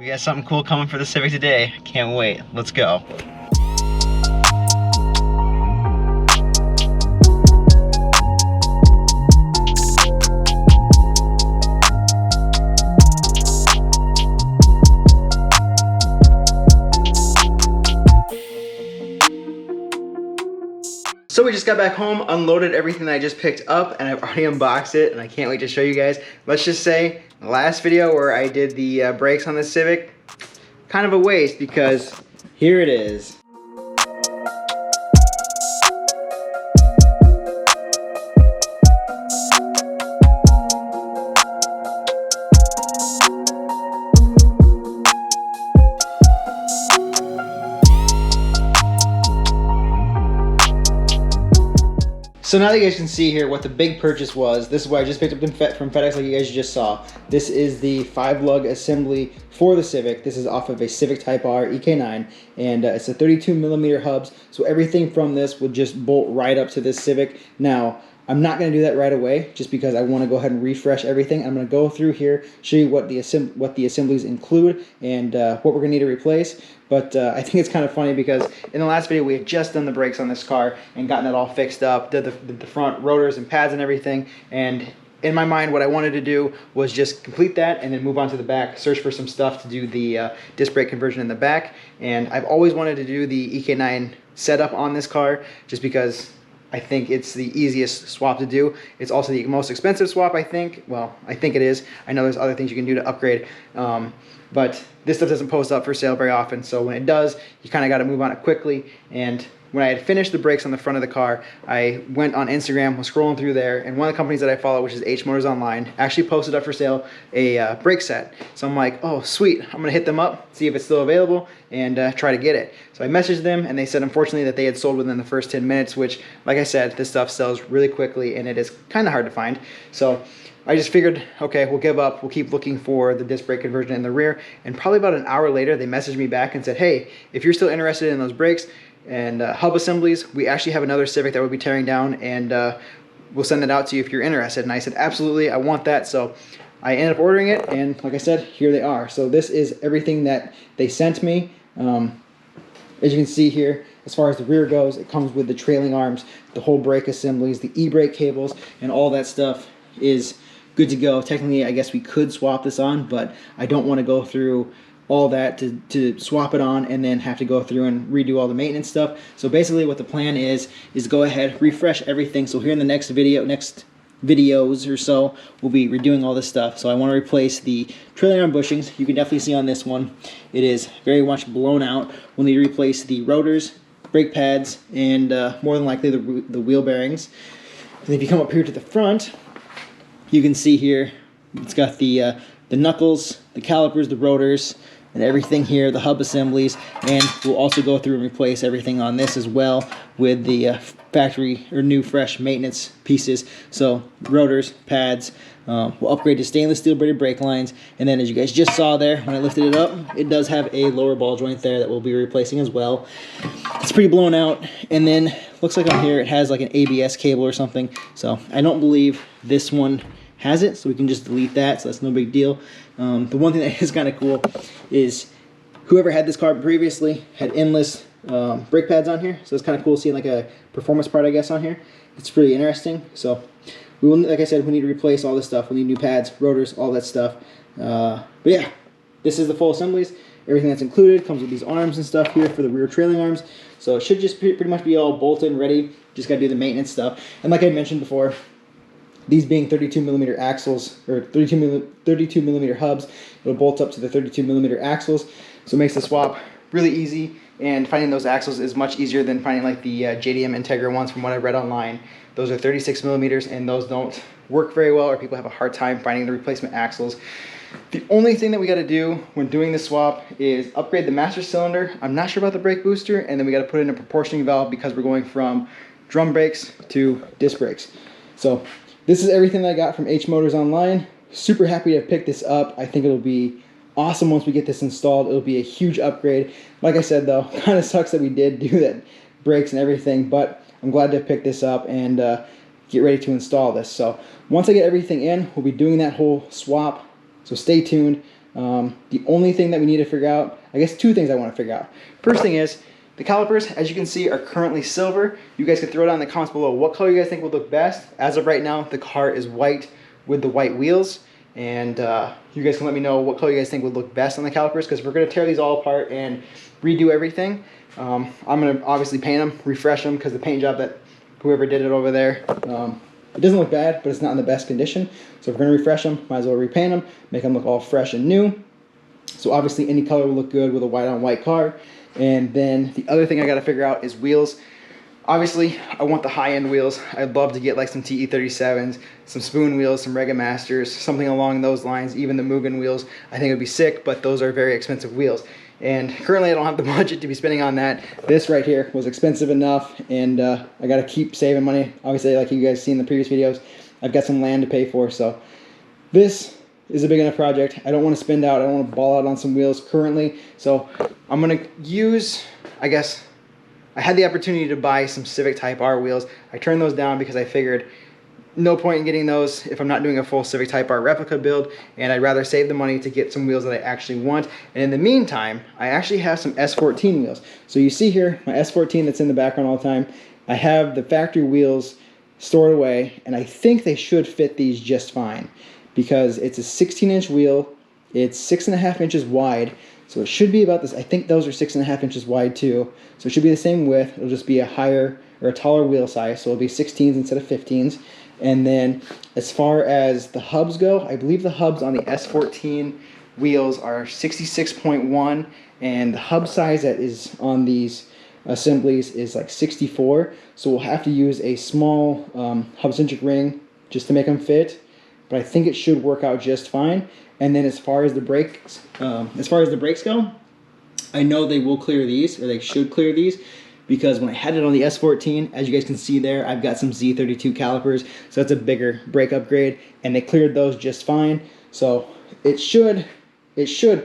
We got something cool coming for the Civic today. Can't wait. Let's go. So we just got back home, unloaded everything that I just picked up, and I've already unboxed it, and I can't wait to show you guys. Let's just say, the last video where I did the brakes on the Civic, kind of a waste because here it is. So now that you guys can see here what the big purchase was, this is what I just picked up from FedEx like you guys just saw. This is the 5-lug assembly for the Civic. This is off of a Civic Type R EK9, and it's a 32mm hubs, so everything from this would just bolt right up to this Civic. Now, I'm not going to do that right away just because I want to go ahead and refresh everything. I'm going to go through here, show you what the assemblies include and what we're going to need to replace. But I think it's kind of funny because in the last video we had just done the brakes on this car and gotten it all fixed up, did the front rotors and pads and everything, and in my mind what I wanted to do was just complete that and then move on to the back, search for some stuff to do the disc brake conversion in the back. And I've always wanted to do the EK9 setup on this car just because I think it's the easiest swap to do. It's also the most expensive swap, I think. Well, I think it is. I know there's other things you can do to upgrade. But this stuff doesn't post up for sale very often, so when it does, you kind of got to move on it quickly. And when I had finished the brakes on the front of the car, I went on Instagram, was scrolling through there, and one of the companies that I follow, which is Hmotorsonline, actually posted up for sale a brake set. So I'm like, oh sweet, I'm gonna hit them up, see if it's still available, and try to get it. So I messaged them, and they said unfortunately that they had sold within the first 10 minutes, which, like I said, this stuff sells really quickly, and it is kind of hard to find. So I just figured, okay, we'll give up. We'll keep looking for the disc brake conversion in the rear. And probably about an hour later, they messaged me back and said, hey, if you're still interested in those brakes and hub assemblies, we actually have another Civic that we'll be tearing down, and we'll send it out to you if you're interested. And I said, absolutely, I want that. So I ended up ordering it, and like I said, here they are. So this is everything that they sent me. As you can see here, as far as the rear goes, it comes with the trailing arms, the whole brake assemblies, the e-brake cables, and all that stuff is good to go. Technically, I guess we could swap this on, but I don't want to go through all that to swap it on and then have to go through and redo all the maintenance stuff. So basically what the plan is go ahead, refresh everything. So here in the next videos or so, we'll be redoing all this stuff. So I want to replace the trailing arm bushings. You can definitely see on this one, it is very much blown out. We'll need to replace the rotors, brake pads, and more than likely the wheel bearings. And if you come up here to the front, you can see here, it's got the knuckles, the calipers, the rotors, and everything here, the hub assemblies, and we'll also go through and replace everything on this as well with the factory or new fresh maintenance pieces. So rotors, pads, we'll upgrade to stainless steel braided brake lines, and then as you guys just saw there, when I lifted it up, it does have a lower ball joint there that we'll be replacing as well. It's pretty blown out, and then looks like on here it has like an ABS cable or something, so I don't believe this one has it, so we can just delete that, so that's no big deal. The one thing that is kind of cool is whoever had this car previously had endless brake pads on here, so it's kind of cool seeing like a performance part, I guess, on here. It's pretty interesting. So we will, like I said, we need to replace all this stuff. We need new pads, rotors, all that stuff. But yeah, this is the full assemblies. Everything that's included comes with these arms and stuff here for the rear trailing arms. So it should just pretty much be all bolted and ready. Just got to do the maintenance stuff. And like I mentioned before, these being 32mm axles, or 32mm hubs, it'll bolt up to the 32mm axles, so it makes the swap really easy, and finding those axles is much easier than finding like the JDM Integra ones from what I read online. Those are 36mm, and those don't work very well, or people have a hard time finding the replacement axles. The only thing that we got to do when doing the swap is upgrade the master cylinder. I'm not sure about the brake booster, and then we got to put in a proportioning valve because we're going from drum brakes to disc brakes. So this is everything that I got from Hmotorsonline. Super happy to pick this up. I think it'll be awesome once we get this installed. It'll be a huge upgrade. Like I said though, kind of sucks that we did do that brakes and everything, but I'm glad to pick this up and get ready to install this. So once I get everything in, we'll be doing that whole swap. So stay tuned. The only thing that we need to figure out, I guess two things I want to figure out. First thing is, the calipers, as you can see, are currently silver. You guys can throw down in the comments below what color you guys think would look best. As of right now, the car is white with the white wheels. And you guys can let me know what color you guys think would look best on the calipers, because we're going to tear these all apart and redo everything. I'm going to obviously paint them, refresh them, because the paint job that whoever did it over there, it doesn't look bad, but it's not in the best condition. So if we're going to refresh them, might as well repaint them, make them look all fresh and new. So obviously any color will look good with a white on white car. And then the other thing I got to figure out is wheels. Obviously, I want the high-end wheels. I'd love to get like some TE37s, some Spoon wheels, some Rega Masters, something along those lines. Even the Mugen wheels, I think it would be sick, but those are very expensive wheels. And currently, I don't have the budget to be spending on that. This right here was expensive enough, and I got to keep saving money. Obviously, like you guys see in the previous videos, I've got some land to pay for, so this is a big enough project. I don't want to spend out. I don't want to ball out on some wheels currently. So I'm going to use, I guess, I had the opportunity to buy some Civic Type R wheels. I turned those down because I figured no point in getting those if I'm not doing a full Civic Type R replica build, and I'd rather save the money to get some wheels that I actually want. And in the meantime, I actually have some S14 wheels. So you see here, my S14 that's in the background all the time, I have the factory wheels stored away, and I think they should fit these just fine, because it's a 16-inch wheel, it's 6.5 inches wide, so it should be about this. I think those are 6.5 inches wide too, so it should be the same width. It'll just be a higher or a taller wheel size, so it'll be 16s instead of 15s. And then as far as the hubs go, I believe the hubs on the S14 wheels are 66.1, and the hub size that is on these assemblies is like 64, so we'll have to use a small hub-centric ring just to make them fit. But I think it should work out just fine. And then as far as the brakes go, I know they will clear these, or they should clear these, because when I had it on the S14, as you guys can see there, I've got some Z32 calipers, so that's a bigger brake upgrade, and they cleared those just fine. So it should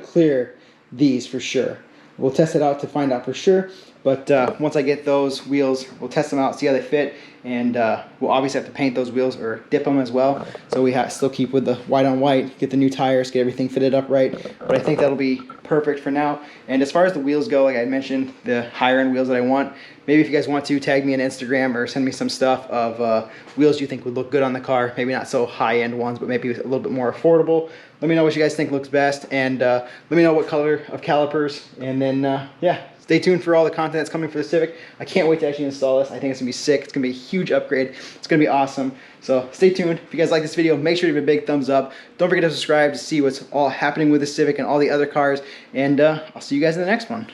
clear these for sure. We'll test it out to find out for sure. But once I get those wheels, we'll test them out, see how they fit, and we'll obviously have to paint those wheels or dip them as well. So we still keep with the white on white, get the new tires, get everything fitted up right. But I think that'll be perfect for now. And as far as the wheels go, like I mentioned, the higher end wheels that I want, maybe if you guys want to, tag me on Instagram or send me some stuff of wheels you think would look good on the car. Maybe not so high end ones, but maybe a little bit more affordable. Let me know what you guys think looks best, and let me know what color of calipers, and then yeah. Stay tuned for all the content that's coming for the Civic. I can't wait to actually install this. I think it's going to be sick. It's going to be a huge upgrade. It's going to be awesome. So stay tuned. If you guys like this video, make sure to give it a big thumbs up. Don't forget to subscribe to see what's all happening with the Civic and all the other cars. And I'll see you guys in the next one.